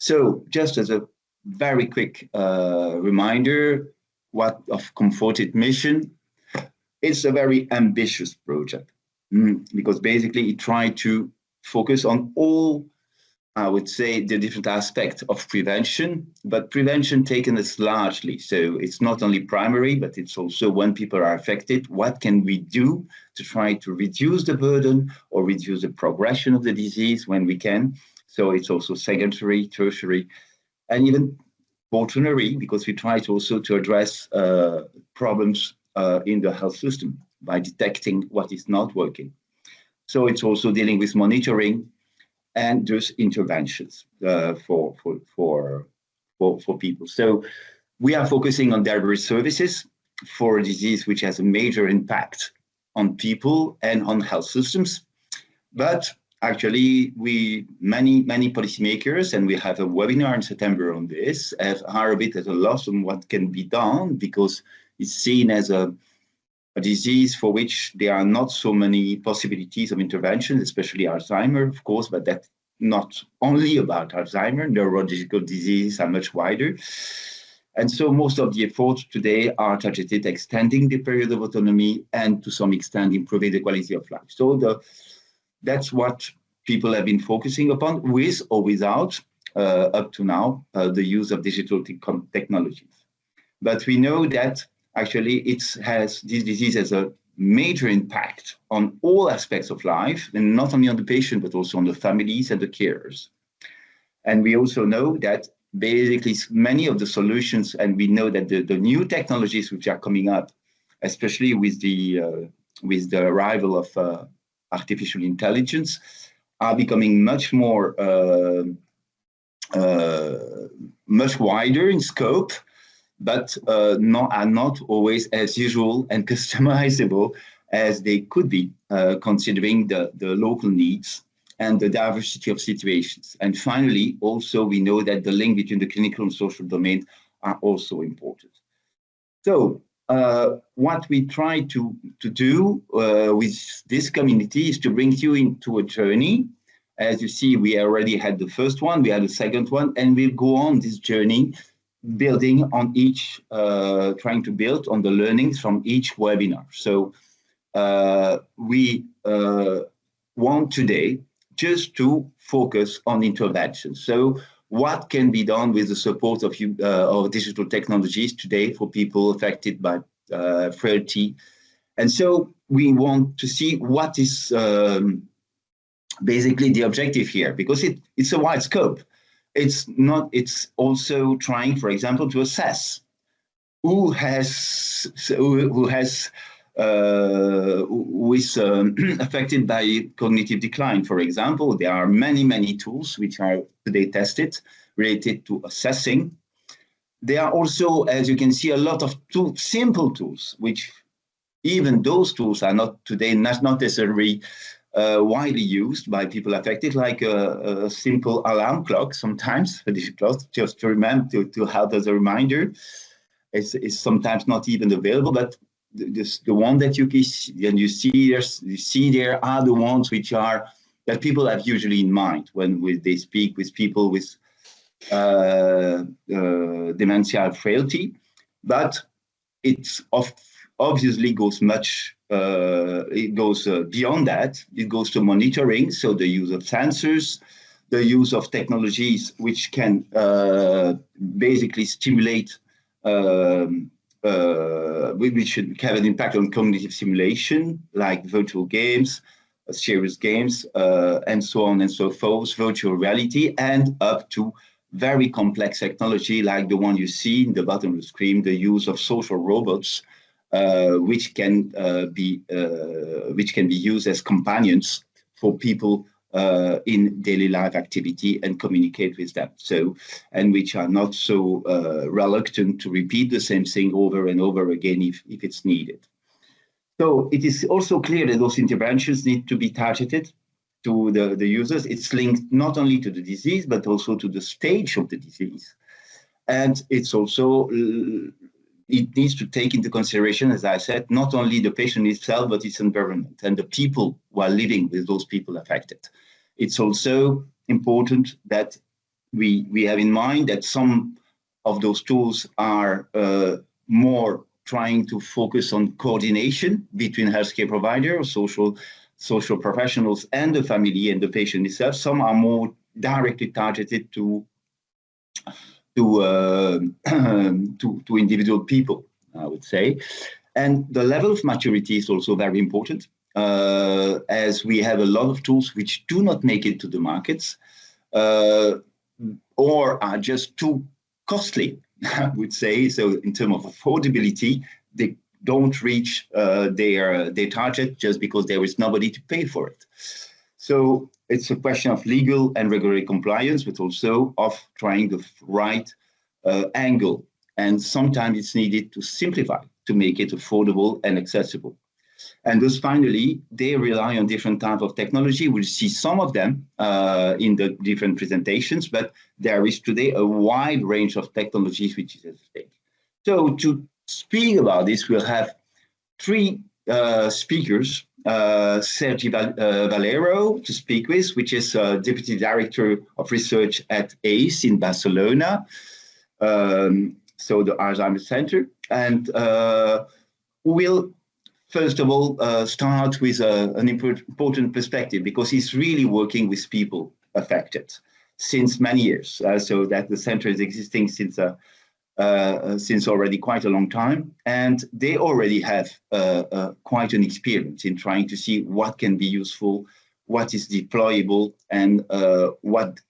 So just as a very quick reminder, what of COMFORTage mission, it's a very ambitious project because basically it tried to focus on all, I would say, the different aspects of prevention, but prevention taken as largely. So it's not only primary, but it's also when people are affected, what can we do to try to reduce the burden or reduce the progression of the disease when we can. So it's also secondary, tertiary, and even quaternary, because we try to also to address problems in the health system by detecting what is not working. So it's also dealing with monitoring and those interventions for people. So we are focusing on delivery services for a disease which has a major impact on people and on health systems. But actually, many policymakers, and we have a webinar in September on this, are a bit at a loss on what can be done because it's seen as a disease for which there are not so many possibilities of intervention, especially Alzheimer, of course, but that's not only about Alzheimer. Neurological diseases are much wider. And so most of the efforts today are targeted at extending the period of autonomy and to some extent improving the quality of life. So that's what people have been focusing upon, with or without, up to now, the use of digital technologies. But we know that actually this disease has a major impact on all aspects of life, and not only on the patient, but also on the families and the carers. And we also know that basically many of the solutions, and we know that the new technologies which are coming up, especially with the arrival of artificial intelligence, are becoming much more, much wider in scope, but are not always as usual and customizable as they could be, considering the local needs and the diversity of situations. And finally, also, we know that the link between the clinical and social domain are also important. So what we try to do with this community is to bring you into a journey. As you see, we already had the first one, we had the second one, and we'll go on this journey building on each, trying to build on the learnings from each webinar. So we want today just to focus on intervention. So what can be done with the support of digital technologies today for people affected by frailty? And so we want to see what is basically the objective here, because it's a wide scope. It's also trying, for example, to assess who is affected by cognitive decline. For example, there are many tools which are today tested related to assessing. There are also, as you can see, a lot of simple tools, which even those tools are not today not necessarily widely used by people affected, like a simple alarm clock. Sometimes just to remember to have as a reminder, is sometimes not even available. But the one that you see there are the ones which are that people have usually in mind when they speak with people with dementia and frailty. But it's obviously goes much. It goes beyond that. It goes to monitoring, so the use of sensors, the use of technologies which can basically stimulate, which should have an impact on cognitive simulation, like virtual games, serious games, and so on and so forth, virtual reality, and up to very complex technology like the one you see in the bottom of the screen, the use of social robots, which can be used as companions for people in daily life activity and communicate with them. So, and which are not so reluctant to repeat the same thing over and over again if it's needed. So it is also clear that those interventions need to be targeted to the users. It's linked not only to the disease, but also to the stage of the disease. And it's also it needs to take into consideration, as I said, not only the patient itself, but its environment and the people who are living with those people affected. It's also important that we have in mind that some of those tools are more trying to focus on coordination between healthcare providers, social professionals, and the family and the patient itself. Some are more directly targeted to individual people, I would say. And the level of maturity is also very important, as we have a lot of tools which do not make it to the markets, or are just too costly, I would say. So in terms of affordability, they don't reach their target just because there is nobody to pay for it. So it's a question of legal and regulatory compliance, but also of trying the right angle. And sometimes it's needed to simplify, to make it affordable and accessible. And thus, finally, they rely on different types of technology. We'll see some of them in the different presentations, but there is today a wide range of technologies which is at stake. So to speak about this, we'll have three speakers. Sergi Valero to speak with, which is Deputy Director of Research at ACE in Barcelona, so the Alzheimer's Center. And we'll first of all start with an important perspective, because he's really working with people affected since many years, so that the center is existing since already quite a long time, and they already have quite an experience in trying to see what can be useful, what is deployable, and what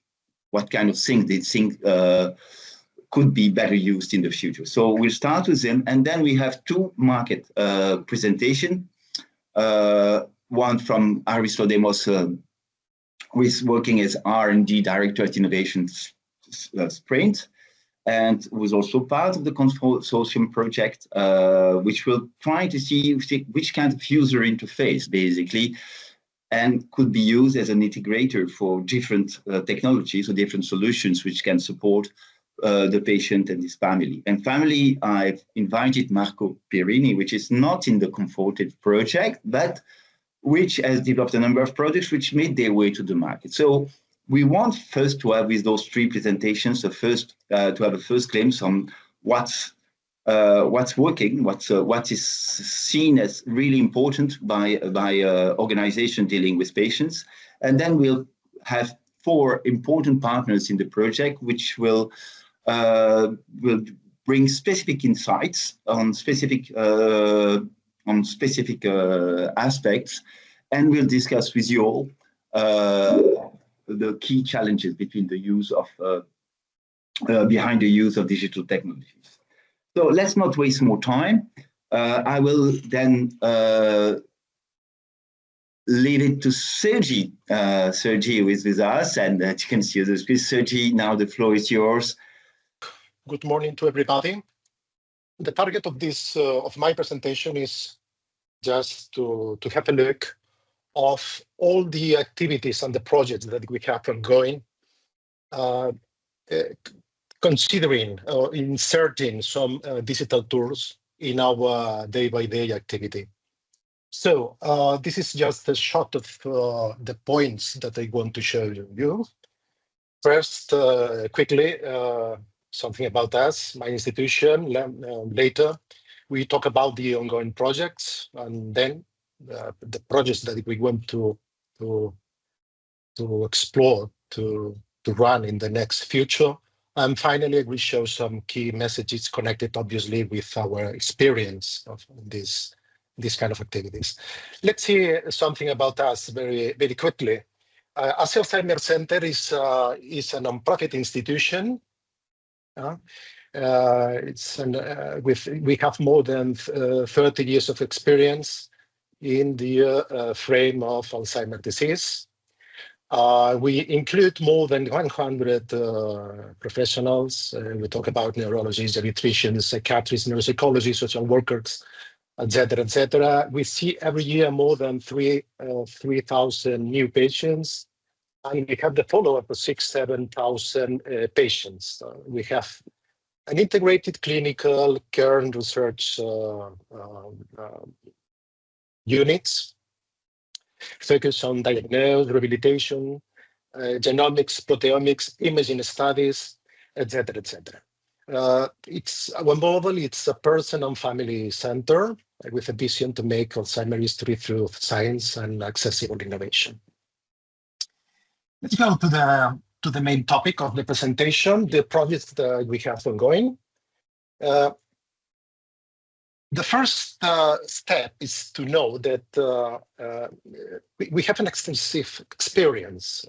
kind of things they think could be better used in the future. So we'll start with them, and then we have two market presentation. One from Aristodemos, who is working as R&D Director at Innovation Sprint, and was also part of the consortium project, which will try to see which kind of user interface, basically, and could be used as an integrator for different technologies or different solutions which can support the patient and his family. And family, I've invited Marco Pierini, which is not in the COMFORTage project, but which has developed a number of products which made their way to the market. So we want first to have, with those three presentations, to have a first glimpse on what's working, what is seen as really important by organizations dealing with patients, and then we'll have four important partners in the project, which will bring specific insights on specific aspects, and we'll discuss with you all the key challenges between the use of behind the use of digital technologies. So let's not waste more time. I will then leave it to Sergi. Sergi is with us, and you can see the screen. Sergi, now the floor is yours. Good morning to everybody. The target of this of my presentation is just to have a look of all the activities and the projects that we have ongoing, considering or inserting some digital tools in our day-by-day activity. So this is just a shot of the points that I want to show you. First, quickly, something about us, my institution. Later, we talk about the ongoing projects, and then the projects that we want to explore, to run in the next future. And finally, we show some key messages connected, obviously, with our experience of this kind of activities. Let's see something about us very, very quickly. Alzheimer's Center is a non-profit institution. We have more than 30 years of experience in the frame of Alzheimer's disease. We include more than 100 professionals. We talk about neurologists, geriatricians, psychiatrists, neuropsychologists, social workers, etc., etc. We see every year more than 3,000 new patients, and we have the follow-up of 6,000-7,000 patients. We have an integrated clinical care and research units focus on diagnosis, rehabilitation, genomics, proteomics, imaging studies, etc., etc. Our model, it's a person and family center with a vision to make Alzheimer's history through science and accessible innovation. Let's go to the main topic of the presentation, the projects that we have ongoing. The first step is to know that we have an extensive experience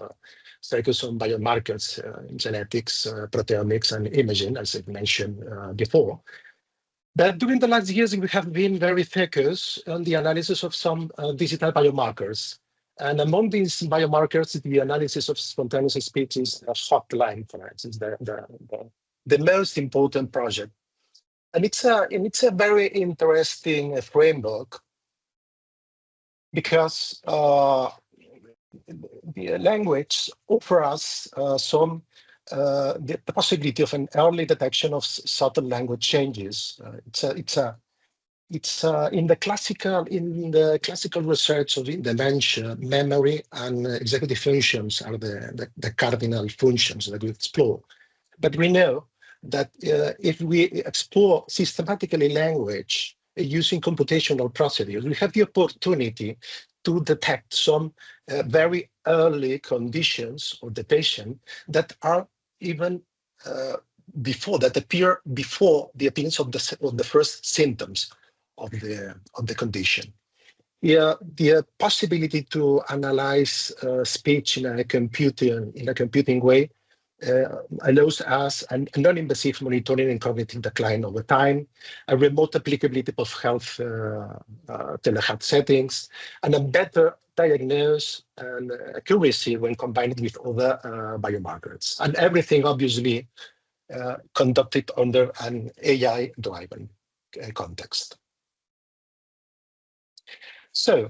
focused on biomarkers, genetics, proteomics, and imaging, as I mentioned before. But during the last years, we have been very focused on the analysis of some digital biomarkers. And among these biomarkers, the analysis of spontaneous speech is a hotline, for instance, the most important project. And it's a very interesting framework because the language offers us the possibility of an early detection of subtle language changes. It's in the classical research of dementia, memory and executive functions are the cardinal functions that we explore. But we know that if we explore systematically language using computational procedures, we have the opportunity to detect some very early conditions of the patient that are even appear before the appearance of the first symptoms of the condition. Yeah, the possibility to analyze speech in a computing way allows us a non-invasive monitoring and cognitive decline over time, a remote applicability of health telehealth settings, and a better diagnosis and accuracy when combined with other biomarkers. And everything obviously conducted under an AI-driven context. So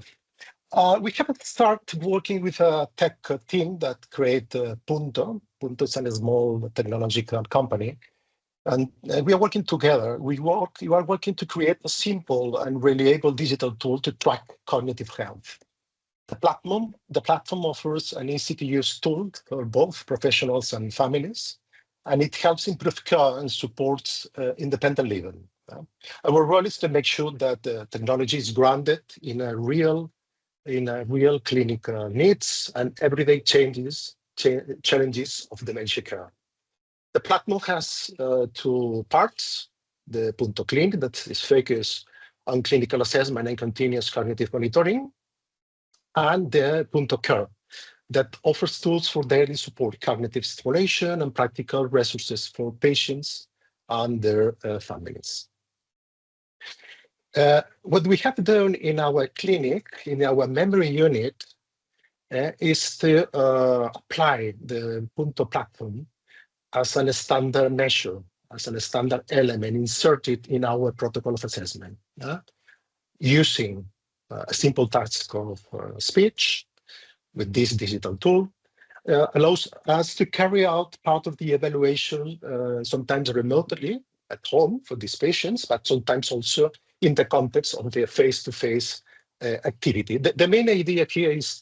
we have started working with a tech team that created Punto. Punto is a small technological company. And we are working together. We are working to create a simple and reliable digital tool to track cognitive health. The platform offers an easy-to-use tool for both professionals and families, and it helps improve care and supports independent living. Our role is to make sure that the technology is grounded in a real clinical needs and everyday challenges of dementia care. The platform has two parts: the Punto Clinic, that is focused on clinical assessment and continuous cognitive monitoring, and the Punto Care, that offers tools for daily support, cognitive stimulation, and practical resources for patients and their families. What we have done in our clinic, in our memory unit, is to apply the Punto platform as a standard measure, as a standard element inserted in our protocol of assessment, using a simple task of speech with this digital tool. Allows us to carry out part of the evaluation, sometimes remotely at home for these patients, but sometimes also in the context of their face-to-face activity. The main idea here is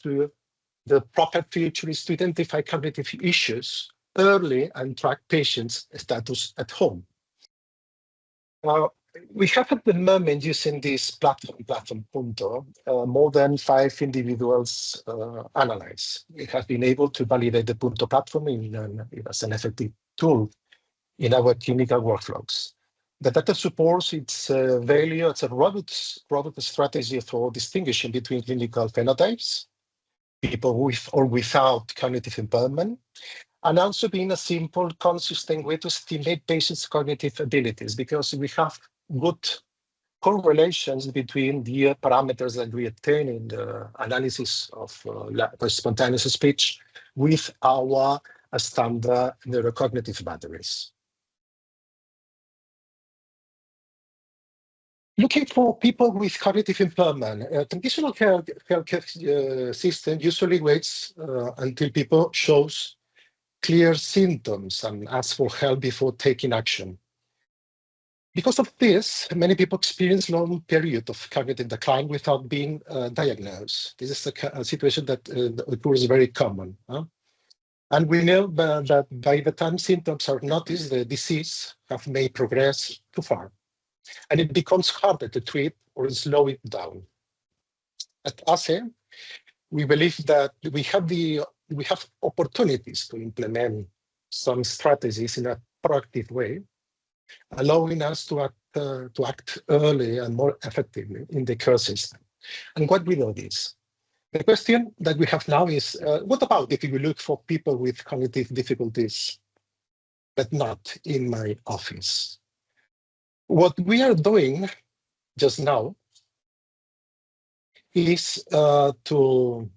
the proper feature is to identify cognitive issues early and track patients' status at home. We have at the moment, using this platform Punto, more than 5 individuals analyzed. We have been able to validate the Punto platform as an effective tool in our clinical workflows. The data supports its value as a robust strategy for distinguishing between clinical phenotypes, people with or without cognitive impairment, and also being a simple, consistent way to estimate patients' cognitive abilities, because we have good correlations between the parameters that we obtain in the analysis of spontaneous speech with our standard neurocognitive batteries. Looking for people with cognitive impairment, a traditional healthcare system usually waits until people shows clear symptoms and asks for help before taking action. Because of this, many people experience long period of cognitive decline without being diagnosed. This is a situation that occurs very common. And we know that by the time symptoms are noticed, the disease may progress too far, and it becomes harder to treat or slow it down. At ASE, we believe that we have opportunities to implement some strategies in a proactive way, allowing us to act early and more effectively in the care system. And what we know is, the question that we have now is, what about if we look for people with cognitive difficulties, but not in my office? What we are doing just now is to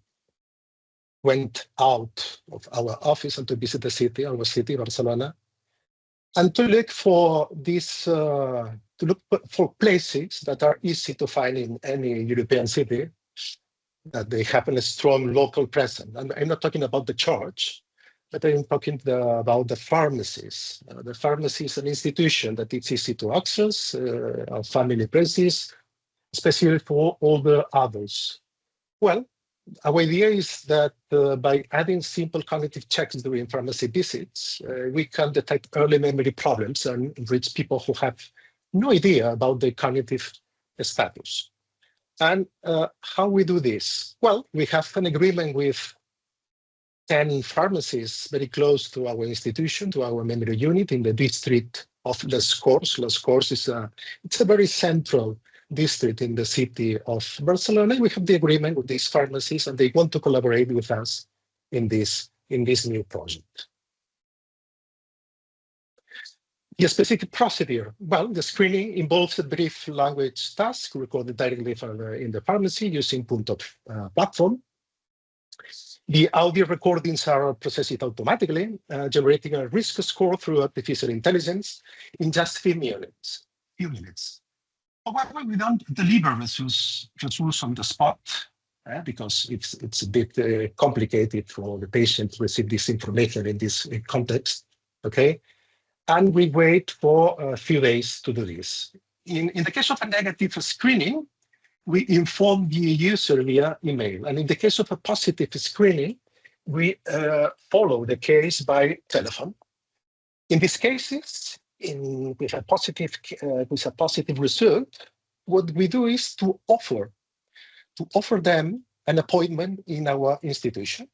went out of our office and to visit the city, our city, Barcelona, and to look for places that are easy to find in any European city, that they have a strong local presence. And I'm not talking about the church, but I'm talking about the pharmacies. The pharmacy is an institution that it's easy to access, on family basis, especially for all the others. Well, our idea is that by adding simple cognitive checks during pharmacy visits, we can detect early memory problems and reach people who have no idea about their cognitive status. And how we do this? Well, we have an agreement with 10 pharmacies very close to our institution, to our memory unit in the district of Les Corts. Les Corts is it's a very central district in the city of Barcelona. We have the agreement with these pharmacies, and they want to collaborate with us in this new project. The specific procedure, well, the screening involves a brief language task recorded directly in the pharmacy using Punto platform. The audio recordings are processed automatically, generating a risk score through artificial intelligence in just few minutes. However, we don't deliver results on the spot, because it's a bit complicated for the patient to receive this information in this context, okay? And we wait for a few days to do this. In the case of a negative screening, we inform the user via email. And in the case of a positive screening, we follow the case by telephone. In these cases, with a positive result, what we do is to offer them an appointment in our institution,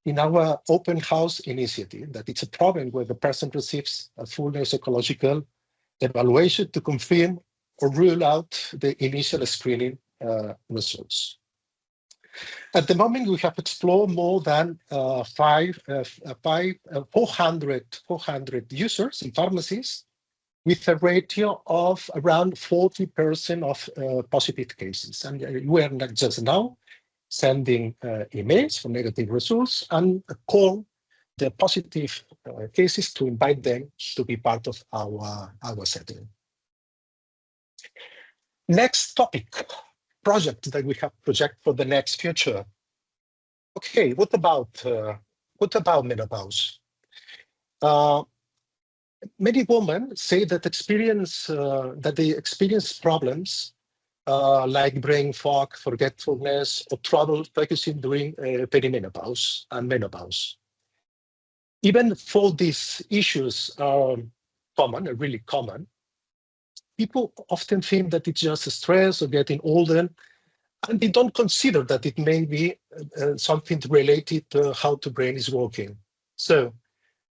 in our open house initiative, that it's a problem where the person receives a full neuropsychological evaluation to confirm or rule out the initial screening results. At the moment, we have explored more than 400 users in pharmacies, with a ratio of around 40% of positive cases. And we are not just now sending emails for negative results and call the positive cases to invite them to be part of our setting. Next topic, project that we have project for the next future. Okay, what about menopause? Many women say that they experience problems like brain fog, forgetfulness, or trouble focusing during perimenopause and menopause. Even though these issues are really common, people often think that it's just stress or getting older, and they don't consider that it may be something related to how the brain is working. So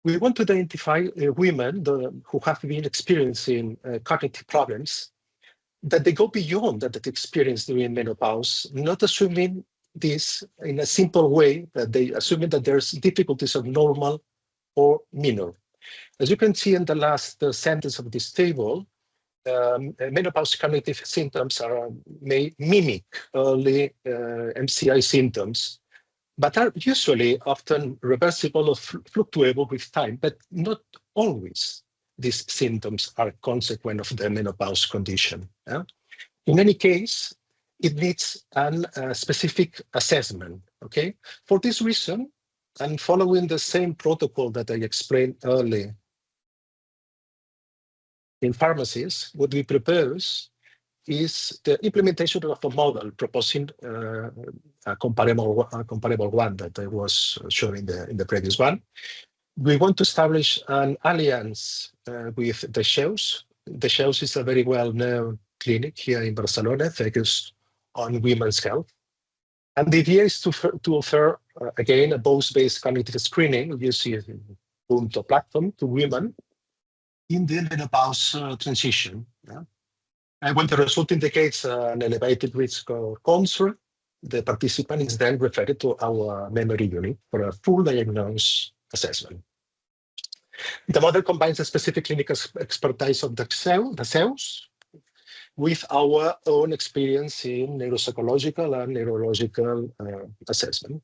we want to identify women who have been experiencing cognitive problems, that they go beyond that experience during menopause, not assuming this in a simple way, that they assuming that there's difficulties of normal or minor. As you can see in the last sentence of this table, menopause cognitive symptoms may mimic early MCI symptoms, but are usually often reversible or fluctuable with time, but not always these symptoms are consequent of the menopause condition. In any case, it needs a specific assessment, okay? For this reason, and following the same protocol that I explained earlier, in pharmacies, what we propose is the implementation of a model proposing a comparable one that I was showing in the previous one. We want to establish an alliance with the Sheus. The Sheus is a very well-known clinic here in Barcelona focused on women's health. And the idea is to offer, again, a both-based cognitive screening using Punto platform to women in the menopause transition. Yeah? And when the result indicates an elevated risk of cancer, the participant is then referred to our memory unit for a full diagnosis assessment. The model combines the specific clinical expertise of the cells with our own experience in neuropsychological and neurological assessment.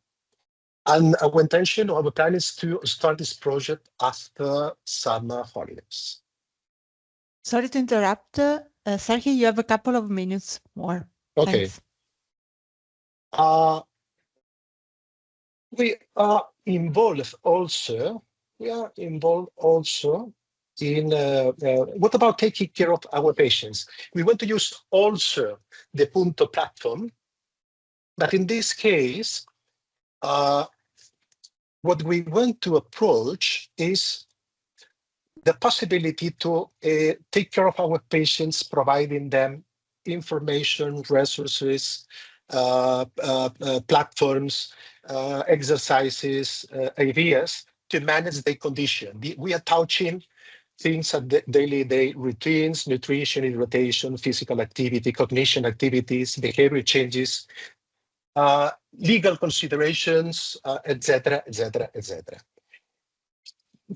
And our intention, our plan is to start this project after summer holidays. Sorry to interrupt. Sergio, you have a couple of minutes more. Okay. Thanks. We are involved also in what about taking care of our patients? We want to use also the Punto platform, but in this case, what we want to approach is the possibility to take care of our patients, providing them information, resources, platforms, exercises, ideas to manage their condition. We are touching things at the daily routines, nutrition, hydration, physical activity, cognition activities, behavior changes, legal considerations, etc., etc., etc.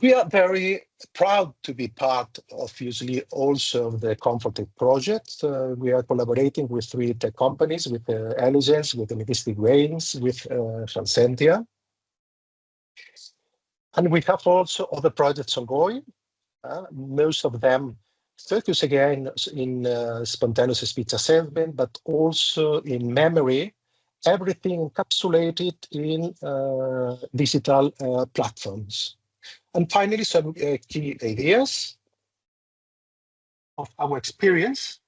We are very proud to be part of usually also the COMFORTage project. We are collaborating with 3 tech companies, with Elegance, with Linguistic Brains, with Shansentia. And we have also other projects ongoing. Most of them focus again in spontaneous speech assessment, but also in memory, everything encapsulated in digital platforms. And finally, some key ideas of our experience.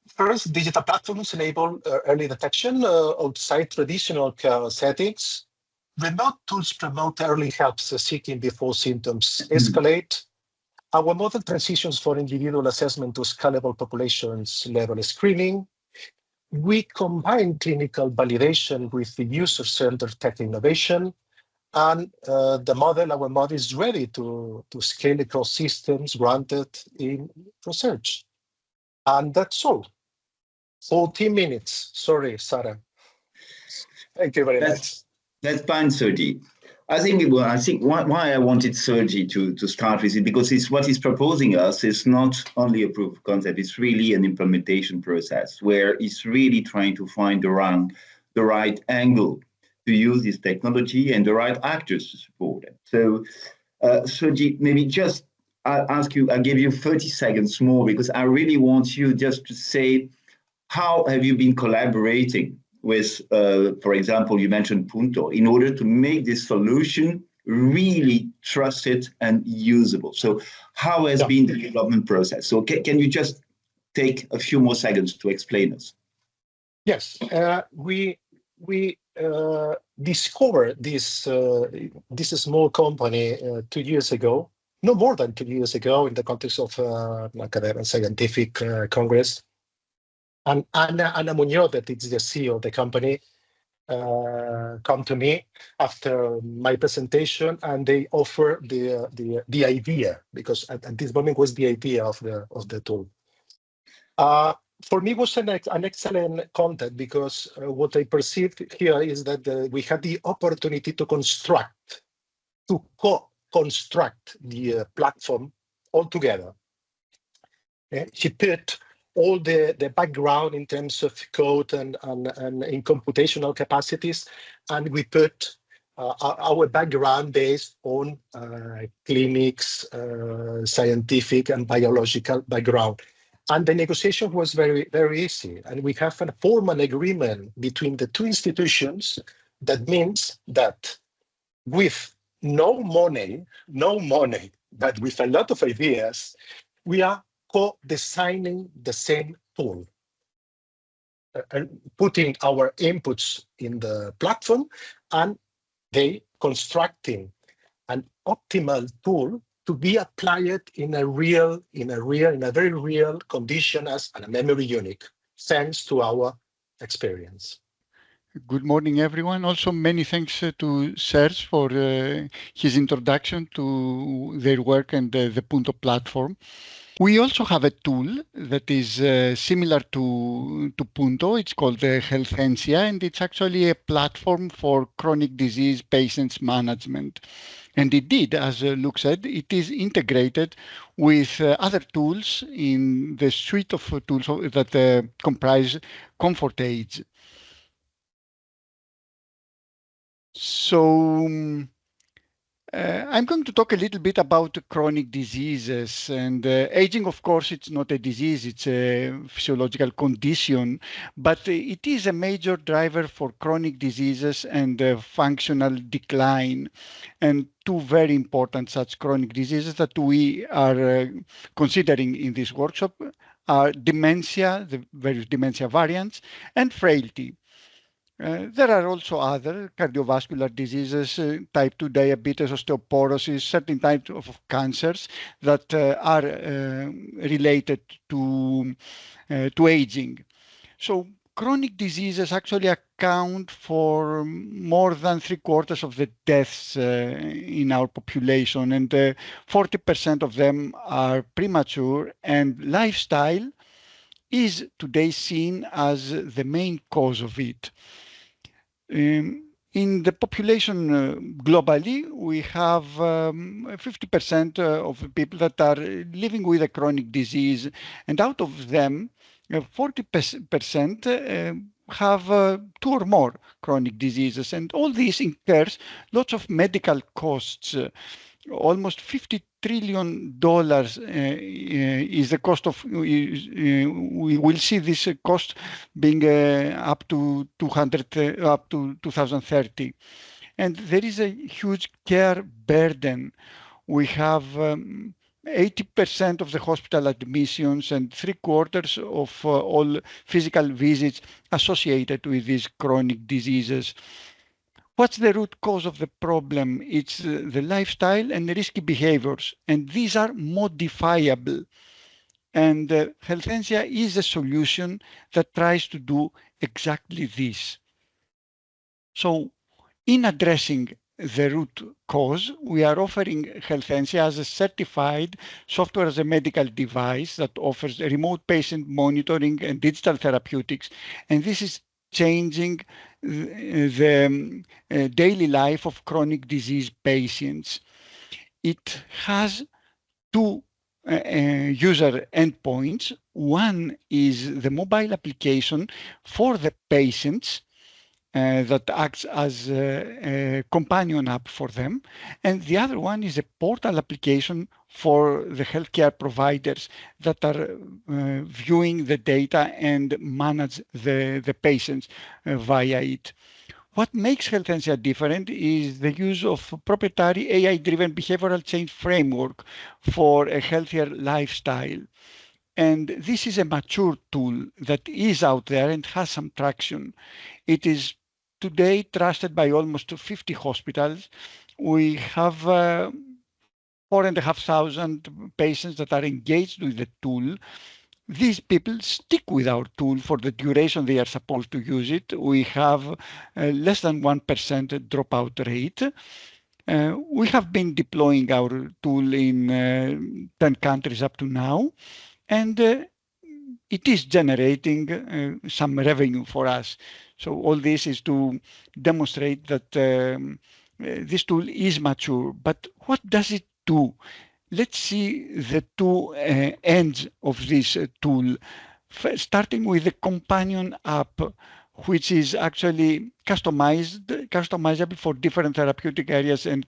First, digital platforms enable early detection outside traditional care settings. Remote tools promote early help seeking before symptoms escalate. Our model transitions for individual assessment to scalable populations level screening. We combine clinical validation with the user-centered tech innovation. And our model is ready to scale across systems granted in research. And that's all. 14 minutes. Sorry, Sarah. Thank you very much. That's fine, Sergi. I think why I wanted Sergi to start with it, because what he's proposing us is not only a proof of concept, it's really an implementation process where he's really trying to find the right angle to use this technology and the right actors to support it. So, Sergi, maybe just I'll give you 30 seconds more, because I really want you just to say, how have you been collaborating with, for example, you mentioned Punto, in order to make this solution really trusted and usable? So how has been the development process? So can you just take a few more seconds to explain us? Yes, we discovered this small company 2 years ago, no more than 2 years ago, in the context of an academic scientific congress. And Ana Muñoz, that is the CEO of the company, come to me after my presentation, and they offer the idea, because at this moment was the idea of the tool. For me, it was an excellent content, because what I perceived here is that we had the opportunity to co-construct the platform all together. She put all the background in terms of code and in computational capacities, and we put our background based on clinics, scientific and biological background. And the negotiation was very, very easy. And we have a formal agreement between the 2 institutions. That means that with no money, but with a lot of ideas, we are co-designing the same tool, putting our inputs in the platform, and they constructing an optimal tool to be applied in a very real condition as a memory unit, thanks to our experience. Good morning, everyone. Also, many thanks to Serge for his introduction to their work and the Punto platform. We also have a tool that is similar to Punto. It's called Healthencia, and it's actually a platform for chronic disease patients management. And indeed, as Luke said, it is integrated with other tools in the suite of tools that comprise COMFORTage. So I'm going to talk a little bit about chronic diseases, and aging, of course, it's not a disease, it's a physiological condition, but it is a major driver for chronic diseases and functional decline. And two very important such chronic diseases that we are considering in this workshop are dementia, the various dementia variants, and frailty. There are also other cardiovascular diseases, type 2 diabetes, osteoporosis, certain types of cancers that are related to aging. So chronic diseases actually account for more than 3/4 of the deaths in our population, and 40% of them are premature, and lifestyle is today seen as the main cause of it. In the population globally, we have 50% of people that are living with a chronic disease, and out of them, 40% have 2 or more chronic diseases, and all this incurs lots of medical costs. Almost $50 trillion is the cost of. We will see this cost being up to 2030, and there is a huge care burden. We have 80% of the hospital admissions and 3/4 of all physical visits associated with these chronic diseases. What's the root cause of the problem? It's the lifestyle and the risky behaviors, and these are modifiable. And Healthencia is a solution that tries to do exactly this. So in addressing the root cause, we are offering Healthencia as a certified software as a medical device that offers remote patient monitoring and digital therapeutics. And this is changing the daily life of chronic disease patients. It has 2 user endpoints. One is the mobile application for the patients that acts as a companion app for them. And the other one is a portal application for the healthcare providers that are viewing the data and manage the patients via it. What makes Healthencia different is the use of proprietary AI-driven behavioral change framework for a healthier lifestyle. And this is a mature tool that is out there and has some traction. It is today trusted by almost 50 hospitals. We have 4,500 patients that are engaged with the tool. These people stick with our tool for the duration they are supposed to use it. We have less than 1% dropout rate. We have been deploying our tool in 10 countries up to now, and it is generating some revenue for us. So all this is to demonstrate that this tool is mature. But what does it do? Let's see the 2 ends of this tool, starting with the companion app, which is actually customizable for different therapeutic areas and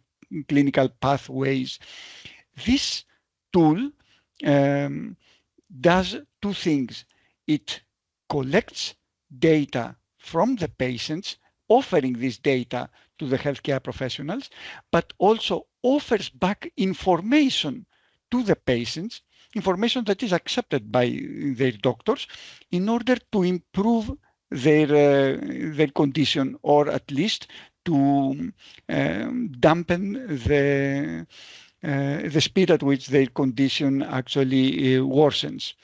clinical pathways. This tool does 2 things. It collects data from the patients, offering this data to the healthcare professionals, but also offers back information to the patients information that is accepted by their doctors in order to improve their condition, or at least to dampen the speed at which their condition actually worsens.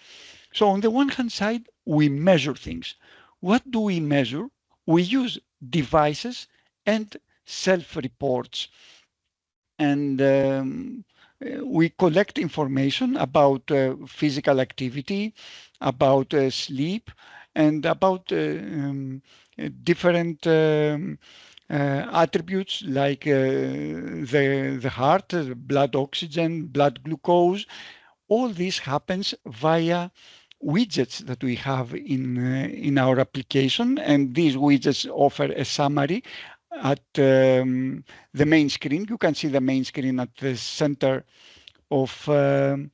So on the one hand side, we measure things. What do we measure? We use devices and self-reports. And we collect information about physical activity, about sleep, and about different attributes like the heart, blood oxygen, blood glucose. All this happens via widgets that we have in our application, and these widgets offer a summary at the main screen. You can see the main screen at the center of the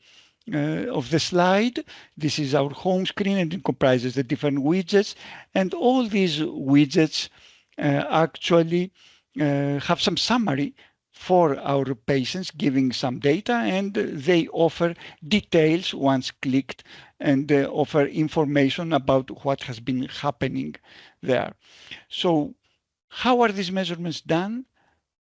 slide. This is our home screen, and it comprises the different widgets. And all these widgets actually have some summary for our patients, giving some data, and they offer details once clicked, and offer information about what has been happening there. So how are these measurements done?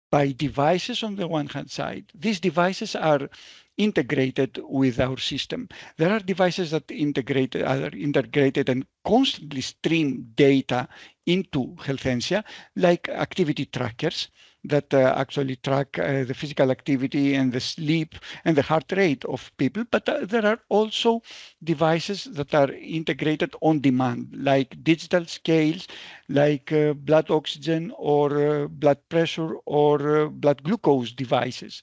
By devices on the one hand side. These devices are integrated with our system. There are devices that are integrated and constantly stream data into Healthenzia, like activity trackers that actually track the physical activity and the sleep and the heart rate of people. But there are also devices that are integrated on demand, like digital scales, like blood oxygen or blood pressure or blood glucose devices.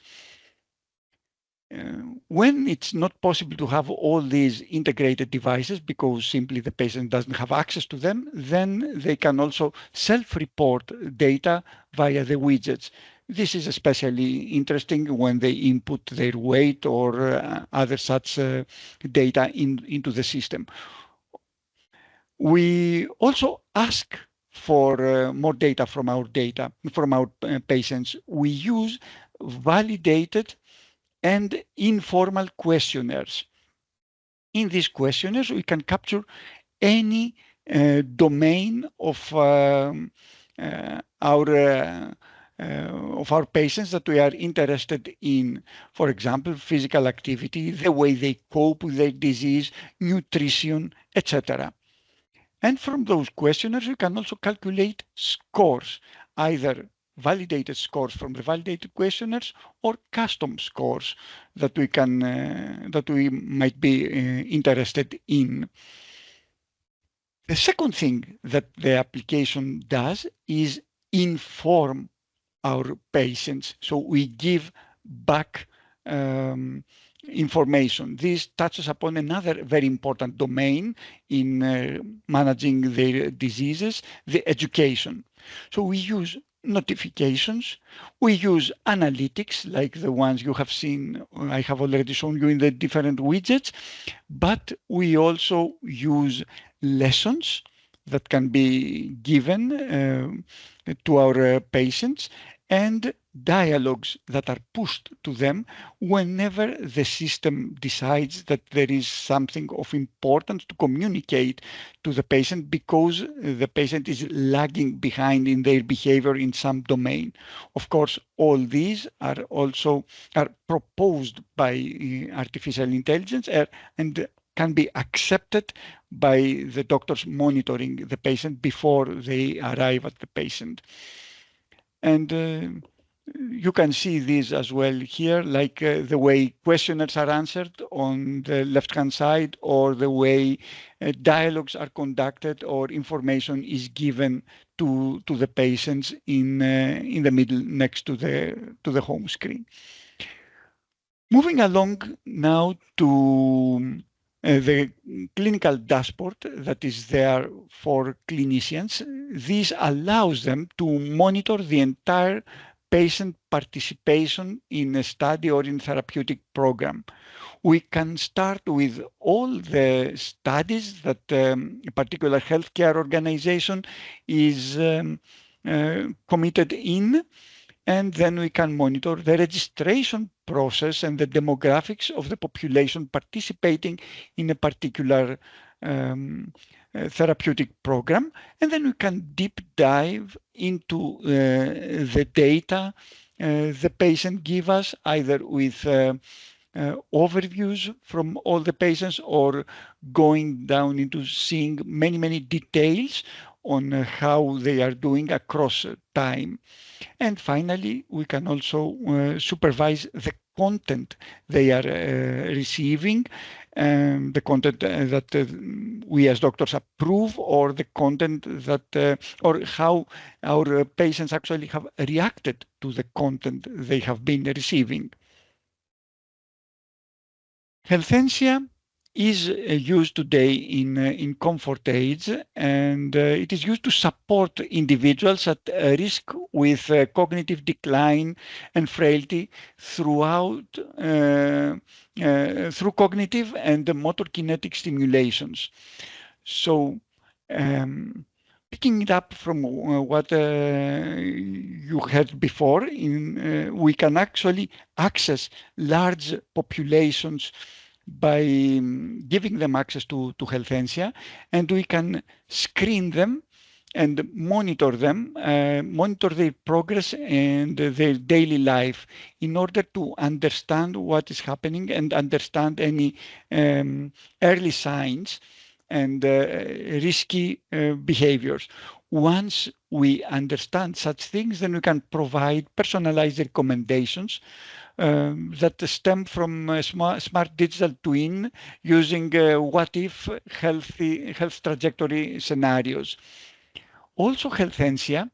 When it's not possible to have all these integrated devices because simply the patient doesn't have access to them, then they can also self-report data via the widgets. This is especially interesting when they input their weight or other such data into the system. We also ask for more data from our patients. We use validated and informal questionnaires. In these questionnaires, we can capture any domain of our patients that we are interested in. For example, physical activity, the way they cope with their disease, nutrition, etc. And from those questionnaires, we can also calculate scores, either validated scores from the validated questionnaires or custom scores that we might be interested in. The second thing that the application does is inform our patients. So we give back information. This touches upon another very important domain in managing their diseases, the education. So we use notifications, we use analytics like the ones you have seen, I have already shown you in the different widgets, but we also use lessons that can be given to our patients, and dialogues that are pushed to them whenever the system decides that there is something of importance to communicate to the patient because the patient is lagging behind in their behavior in some domain. Of course, all these are proposed by artificial intelligence and can be accepted by the doctors monitoring the patient before they arrive at the patient. And you can see this as well here, like the way questionnaires are answered on the left-hand side, or the way dialogues are conducted or information is given to the patients in the middle next to the home screen. Moving along now to the clinical dashboard that is there for clinicians. This allows them to monitor the entire patient participation in a study or in therapeutic program. We can start with all the studies that a particular healthcare organization is committed in, and then we can monitor the registration process and the demographics of the population participating in a particular therapeutic program. And then we can deep dive into the data the patient give us, either with overviews from all the patients or going down into seeing many details on how they are doing across time. And finally, we can also supervise the content they are receiving, the content that we as doctors approve, or the content that, or how our patients actually have reacted to the content they have been receiving. Healthenzia is used today in COMFORTage, and it is used to support individuals at risk with cognitive decline and frailty throughout through cognitive and motor kinetic stimulations. So picking it up from what you heard before, we can actually access large populations by giving them access to Healthenzia, and we can screen them and monitor them, monitor their progress and their daily life in order to understand what is happening and understand any early signs and risky behaviors. Once we understand such things, then we can provide personalized recommendations that stem from a smart digital twin using what-if health trajectory scenarios. Also, Healthenzia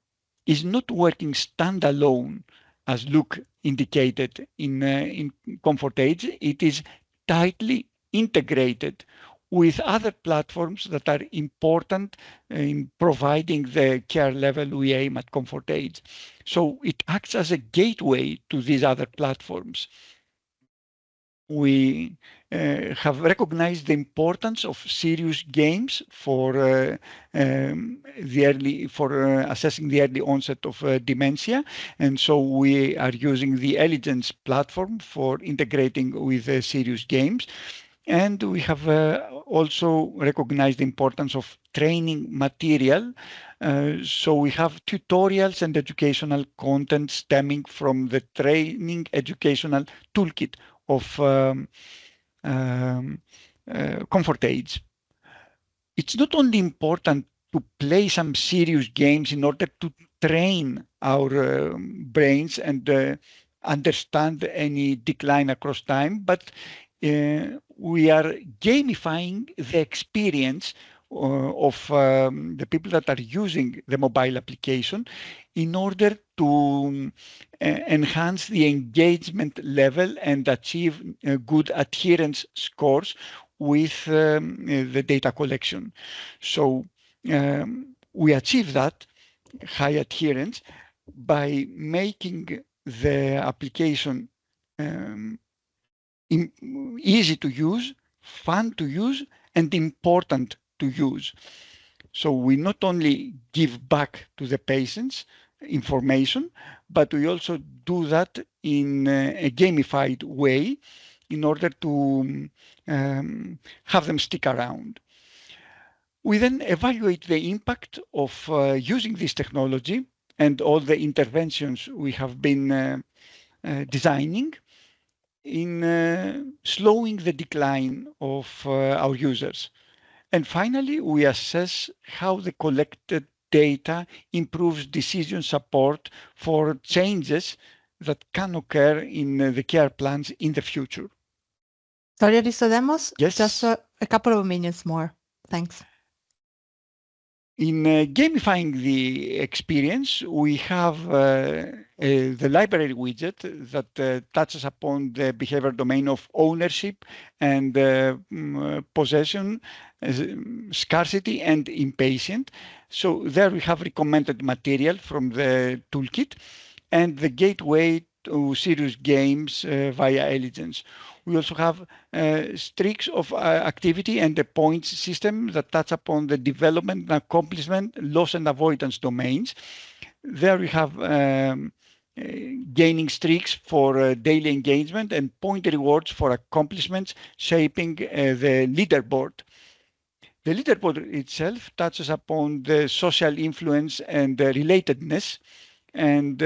is not working standalone, as Luke indicated in COMFORTage. It is tightly integrated with other platforms that are important in providing the care level we aim at COMFORTage. So it acts as a gateway to these other platforms. We have recognized the importance of serious games for assessing the early onset of dementia, and so we are using the Eligence platform for integrating with serious games. And we have also recognized the importance of training material. So we have tutorials and educational content stemming from the training educational toolkit of COMFORTage. It's not only important to play some serious games in order to train our brains and understand any decline across time, but we are gamifying the experience of the people that are using the mobile application in order to enhance the engagement level and achieve good adherence scores with the data collection. So we achieve that high adherence by making the application easy to use, fun to use, and important to use. So we not only give back to the patients information, but we also do that in a gamified way in order to have them stick around. We then evaluate the impact of using this technology and all the interventions we have been designing in slowing the decline of our users. And finally, we assess how the collected data improves decision support for changes that can occur in the care plans in the future. Sorry, Aristodemos. Yes. Just a couple of minutes more. Thanks. In gamifying the experience, we have the library widget that touches upon the behavior domain of ownership and possession, scarcity, and impatient. So there we have recommended material from the toolkit and the gateway to serious games via Eligence. We also have streaks of activity and a points system that touch upon the development and accomplishment, loss and avoidance domains. There we have gaining streaks for daily engagement and point rewards for accomplishments, shaping the leaderboard. The leaderboard itself touches upon the social influence and the relatedness. And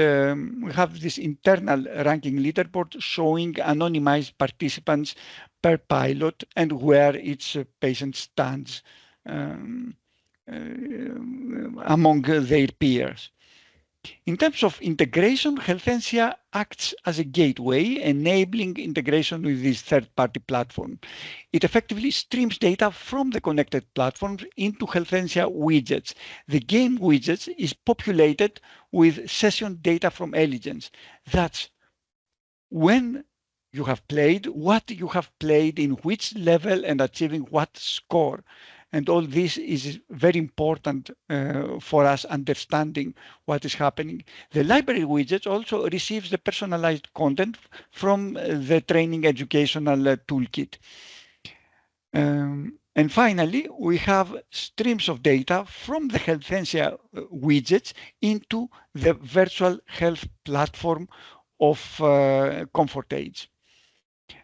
we have this internal ranking leaderboard showing anonymized participants per pilot and where each patient stands among their peers. In terms of integration, Healthenzia acts as a gateway, enabling integration with this third-party platform. It effectively streams data from the connected platforms into Healthenzia widgets. The game widgets is populated with session data from Eligence. That's when you have played, what you have played, in which level, and achieving what score. And all this is very important for us understanding what is happening. The library widget also receives the personalized content from the training educational toolkit. And finally, we have streams of data from the Healthenzia widgets into the virtual health platform of COMFORTage.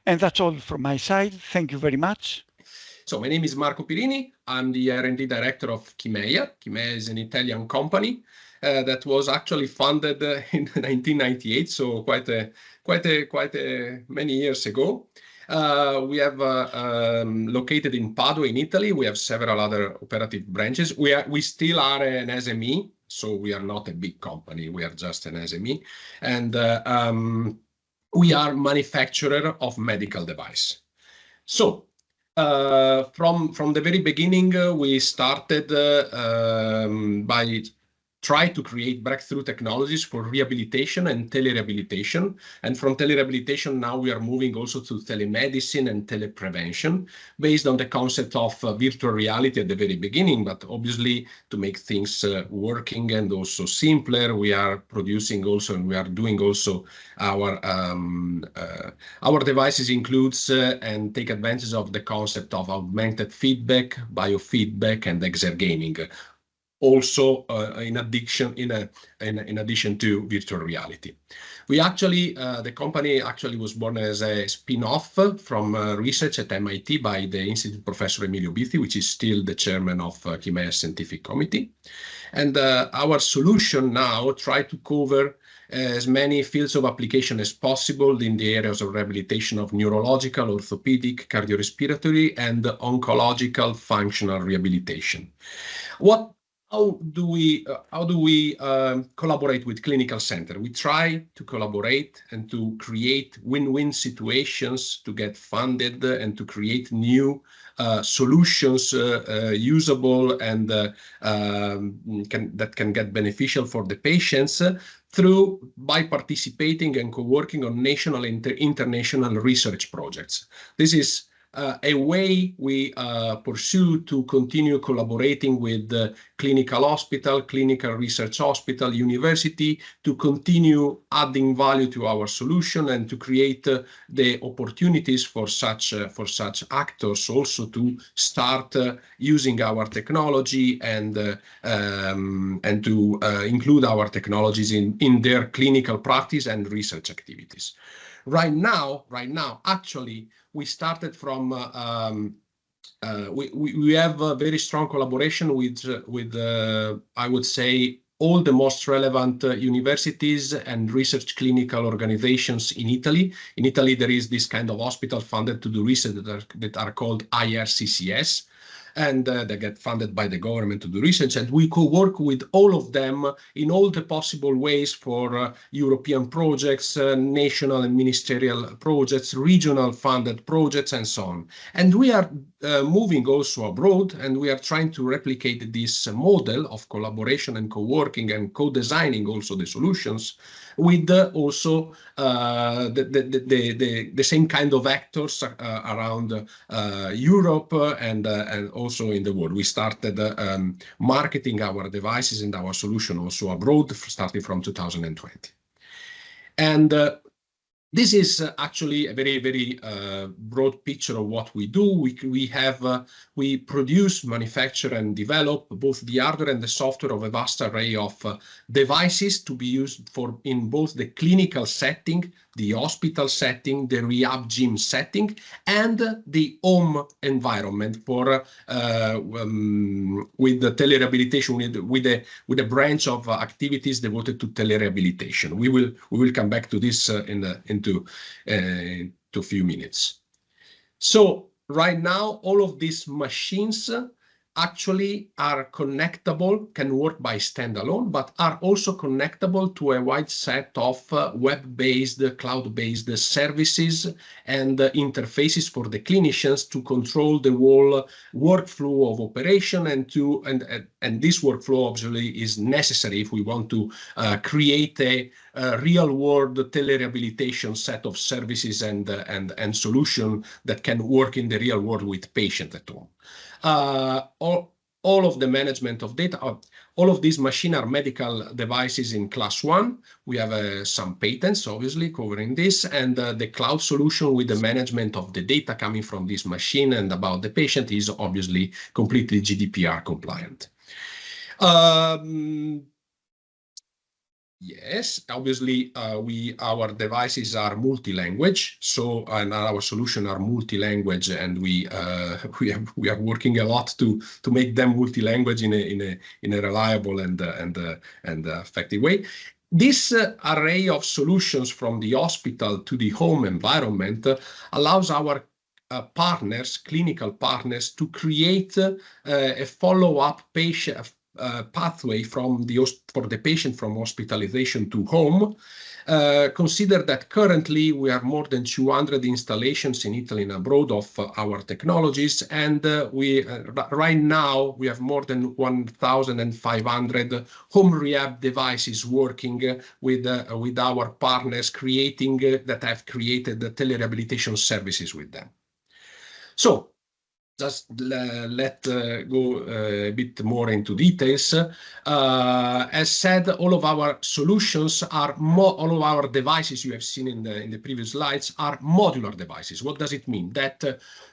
And that's all from my side. Thank you very much. So my name is Marco Pirini. I'm the R&D director of Chimea. Chimea is an Italian company that was actually funded in 1998, so quite many years ago. We have located in Padua in Italy. We have several other operative branches. We still are an SME, so we are not a big company. We are just an SME, and we are manufacturer of medical device. So. From the very beginning, we started by trying to create breakthrough technologies for rehabilitation and telerehabilitation. And from telerehabilitation, now we are moving also to telemedicine and teleprevention, based on the concept of virtual reality at the very beginning. But obviously, to make things working and also simpler, we are producing also, and we are doing also our devices includes and take advantage of the concept of augmented feedback, biofeedback, and exergaming. Also, in addition to virtual reality, we actually the company actually was born as a spin-off from research at MIT by the Institute Professor Emilio Bizzi, which is still the chairman of Chimea's scientific committee. And our solution now try to cover as many fields of application as possible in the areas of rehabilitation of neurological, orthopedic, cardiorespiratory, and oncological functional rehabilitation. How do we collaborate with clinical center? We try to collaborate and to create win-win situations to get funded and to create new solutions usable and that can get beneficial for the patients by participating and co-working on national and international research projects. This is a way we pursue to continue collaborating with the clinical hospital, clinical research hospital, university, to continue adding value to our solution and to create the opportunities for such actors also to start using our technology and to include our technologies in their clinical practice and research activities. Right now, actually, we started from we have a very strong collaboration with I would say all the most relevant universities and research clinical organizations in Italy. In Italy, there is this kind of hospital funded to do research that are called IRCCS. And they get funded by the government to do research. And we co-work with all of them in all the possible ways for European projects, national and ministerial projects, regional funded projects, and so on. And we are moving also abroad, and we are trying to replicate this model of collaboration and co-working and co-designing also the solutions with also the same kind of actors around Europe and also in the world. We started marketing our devices and our solution also abroad, starting from 2020. And This is actually a very, very broad picture of what we do. We produce, manufacture, and develop both the hardware and the software of a vast array of devices to be used in both the clinical setting, the hospital setting, the rehab gym setting, and the home environment for with the telerehabilitation, with a branch of activities devoted to telerehabilitation. We will come back to this into a few minutes. So right now, all of these machines actually are connectable, can work by standalone, but are also connectable to a wide set of web-based, cloud-based services and interfaces for the clinicians to control the whole workflow of operation, and this workflow obviously is necessary if we want to create a real-world telerehabilitation set of services and solution that can work in the real world with patients at home. All of the management of data, all of these machines are medical devices in class 1. We have some patents, obviously, covering this, and the cloud solution with the management of the data coming from this machine and about the patient is obviously completely GDPR compliant. Yes, obviously, our devices are multi-language, and our solution are multi-language, and we are working a lot to make them multi-language in a reliable and effective way. This array of solutions from the hospital to the home environment allows our partners, clinical partners, to create a follow-up patient pathway for the patient from hospitalization to home. Consider that currently we have more than 200 installations in Italy and abroad of our technologies, and right now we have more than 1,500 home rehab devices working with our partners that have created the telerehabilitation services with them. So just let go a bit more into details. As said, all of our solutions are all of our devices you have seen in the previous slides are modular devices. What does it mean? That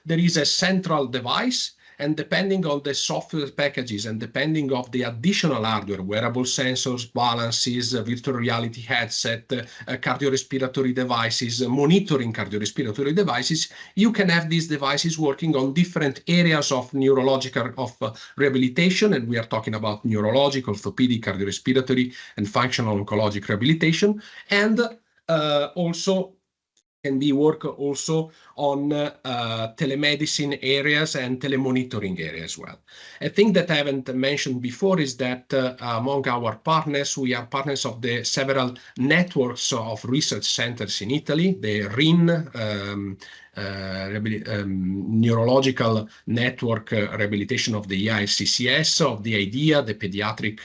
there is a central device, and depending on the software packages and depending on the additional hardware, wearable sensors, balances, virtual reality headset, cardiorespiratory devices, monitoring cardiorespiratory devices, you can have these devices working on different areas of neurological rehabilitation, and we are talking about neurologic, orthopedic, cardiorespiratory, and functional oncologic rehabilitation, and also can be work also on telemedicine areas and telemonitoring areas as well. A thing that I haven't mentioned before is that among our partners, we are partners of the several networks of research centers in Italy, the RIN, neurological network rehabilitation of the IRCCS, of the IDEA, the pediatric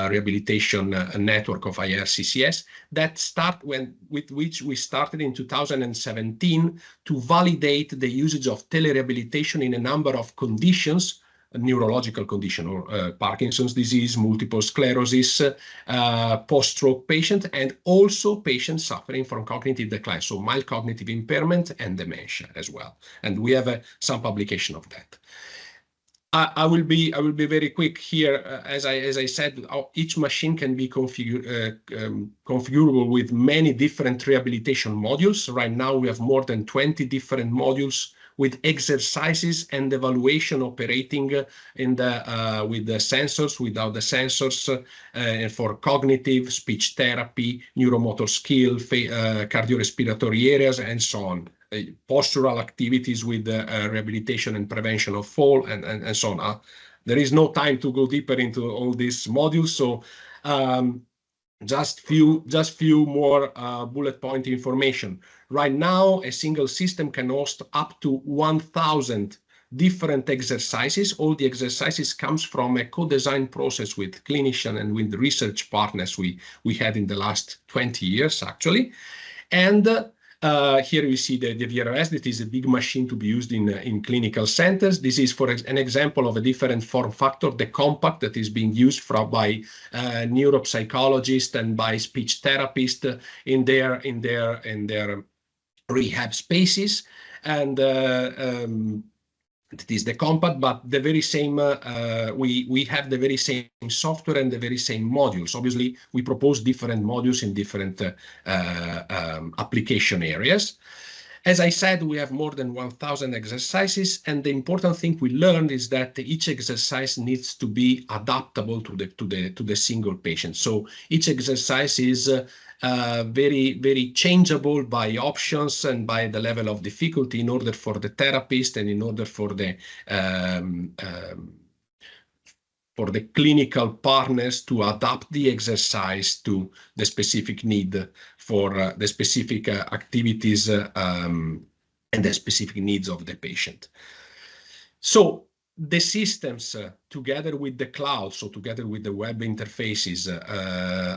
rehabilitation network of IRCCS, with which we started in 2017 to validate the usage of telerehabilitation in a number of conditions, neurological condition, or Parkinson's disease, multiple sclerosis, post-stroke patient, and also patients suffering from cognitive decline, so mild cognitive impairment and dementia as well. And we have some publication of that. I will be very quick here. As I said, each machine can be configurable with many different rehabilitation modules. Right now, we have more than 20 different modules with exercises and evaluation operating with the sensors, without the sensors, for cognitive, speech therapy, neuromotor skill, cardiorespiratory areas, and so on. Postural activities with rehabilitation and prevention of fall, and so on. There is no time to go deeper into all these modules, so just few more bullet point information. Right now, a single system can host up to 1,000 different exercises. All the exercises comes from a co-design process with clinician and with research partners we had in the last 20 years, actually. And Here you see the VRS. That is a big machine to be used in clinical centers. This is for an example of a different form factor, the compact, that is being used by neuropsychologists and by speech therapists in their rehab spaces. And it is the compact, but the very same, we have the very same software and the very same modules. Obviously, we propose different modules in different application areas. As I said, we have more than 1,000 exercises, and the important thing we learned is that each exercise needs to be adaptable to the single patient. So each exercise is very changeable by options and by the level of difficulty, in order for the therapist and in order for the clinical partners to adapt the exercise to the specific need for the specific activities and the specific needs of the patient. So the systems, together with the cloud, so together with the web interfaces,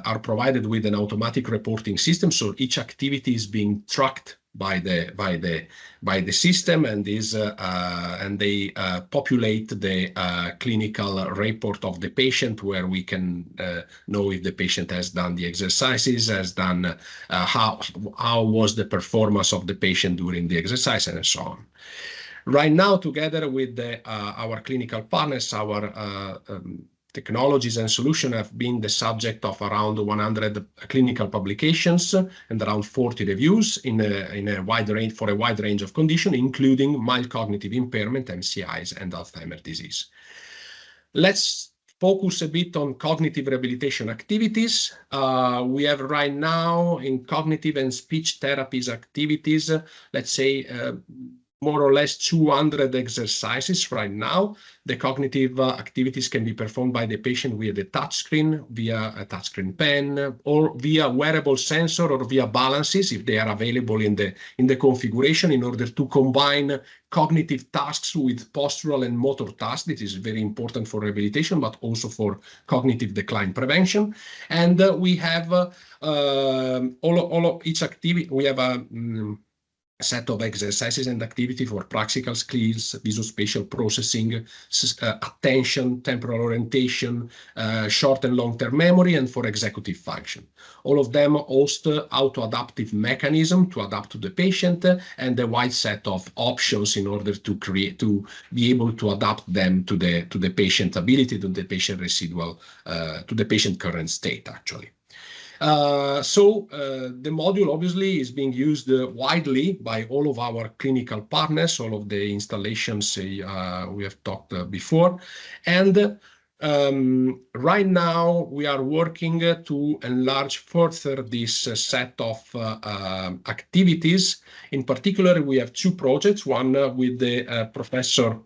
are provided with an automatic reporting system. So each activity is being tracked by the system, and they populate the clinical report of the patient, where we can know if the patient has done the exercises, has done how was the performance of the patient during the exercise, and so on. Right now, together with our clinical partners, our technologies and solutions have been the subject of around 100 clinical publications and around 40 reviews in a wide range, for a wide range of conditions, including mild cognitive impairment, MCIs, and Alzheimer's disease. Let's focus a bit on cognitive rehabilitation activities. We have right now in cognitive and speech therapies activities, let's say, more or less 200 exercises right now. The cognitive activities can be performed by the patient via the touchscreen, via a touchscreen pen, or via wearable sensor, or via balances, if they are available in the configuration, in order to combine cognitive tasks with postural and motor tasks. This is very important for rehabilitation, but also for cognitive decline prevention. And we have each activity. We have a set of exercises and activity for practical skills, visuospatial processing, attention, temporal orientation, short and long-term memory, and for executive function. All of them host auto-adaptive mechanism to adapt to the patient, and a wide set of options in order to be able to adapt them to the patient ability, to the patient residual, to the patient current state, actually. The module obviously is being used widely by all of our clinical partners, all of the installations we have talked before. And right now we are working to enlarge further this set of activities. In particular, we have two projects, one with the Professor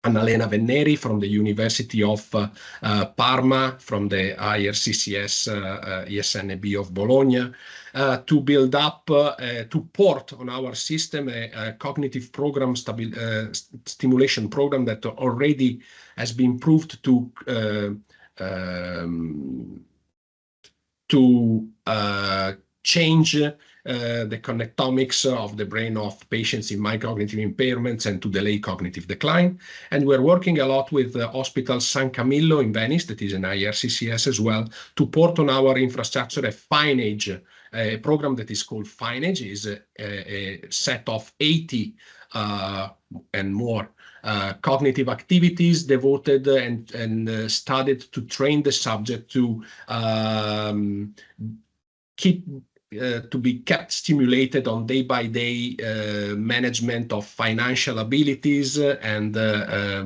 Annalena Venneri from the University of Parma, from the IRCCS ESNB of Bologna, to build up, to port on our system a cognitive program, stimulation program that already has been proved to change the connectomics of the brain of patients in mild cognitive impairments and to delay cognitive decline. And we're working a lot with the Hospital San Camillo in Venice, that is an IRCCS as well, to port on our infrastructure a FineAge, a program that is called FineAge, is a set of 80 and more cognitive activities devoted and studied to train the subject to to be kept stimulated on day-by-day management of financial abilities and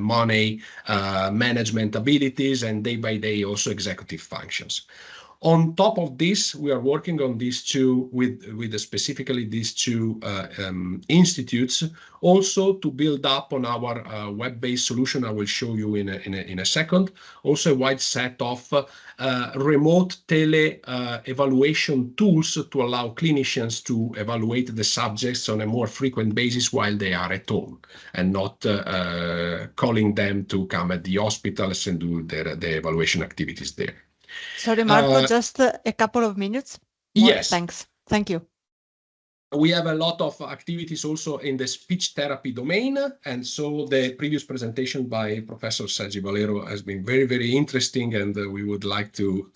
money management abilities, and day-by-day also executive functions. On top of this, we are working on these two, with specifically these two institutes, also to build up on our web-based solution. I will show you in a second. Also a wide set of remote evaluation tools to allow clinicians to evaluate the subjects on a more frequent basis while they are at home, and not calling them to come at the hospitals and do the evaluation activities there. Sorry, Marco, just a couple of minutes. Yes. Thanks. Thank you. We have a lot of activities also in the speech therapy domain. And so the previous presentation by Professor Sergi Valero has been very, very interesting. And we would like to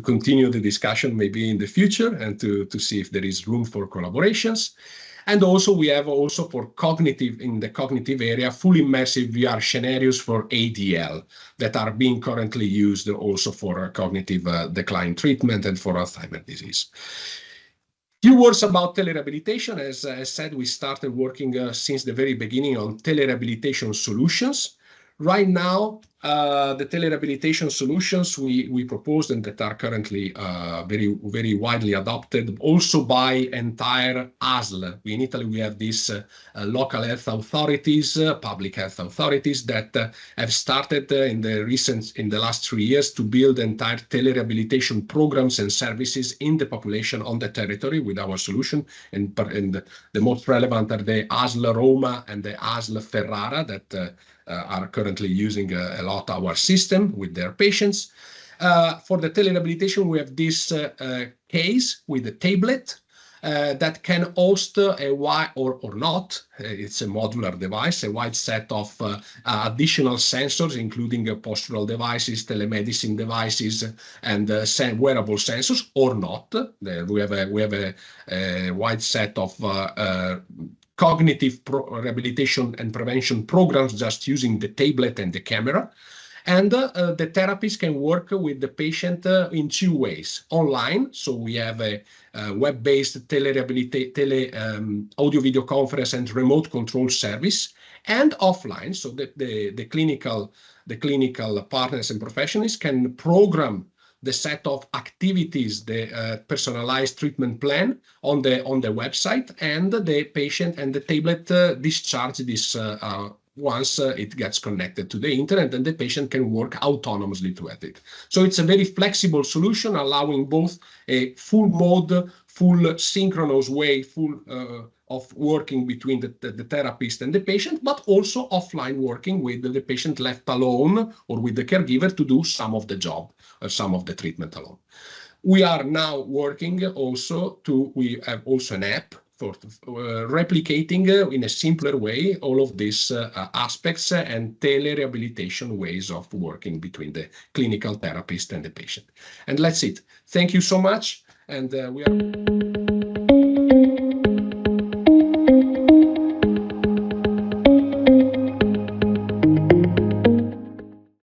continue the discussion maybe in the future and to see if there is room for collaborations. And also we have also for cognitive, in the cognitive area, fully immersive VR scenarios for ADL that are being currently used also for cognitive decline treatment and for Alzheimer's disease. Few words about telerehabilitation. As I said, we started working since the very beginning on telerehabilitation solutions. Right now, the telerehabilitation solutions we proposed and that are currently very, very widely adopted also by entire ASL. In Italy, we have these local health authorities, public health authorities that have started in the last 3 years to build entire telerehabilitation programs and services in the population on the territory with our solution. And the most relevant are the ASL Roma and the ASL Ferrara that are currently using a lot our system with their patients. For the telerehabilitation, we have this case with a tablet that can host a wide or not, it's a modular device, a wide set of additional sensors, including postural devices, telemedicine devices, and wearable sensors or not. We have a wide set of cognitive rehabilitation and prevention programs just using the tablet and the camera. And the therapists can work with the patient in 2 ways. Online, so we have a web-based audio-video conference and remote control service, and offline, so that the clinical partners and professionals can program the set of activities, the personalized treatment plan on the website, and the patient and the tablet discharge this once it gets connected to the internet, and the patient can work autonomously to it. So it's a very flexible solution, allowing both a full mode, full synchronous way, of working between the therapist and the patient, but also offline working with the patient left alone or with the caregiver to do some of the job or some of the treatment alone. We are now working also we have also an app for replicating in a simpler way all of these aspects and telerehabilitation ways of working between the clinical therapist and the patient. And that's it. Thank you so much. And we are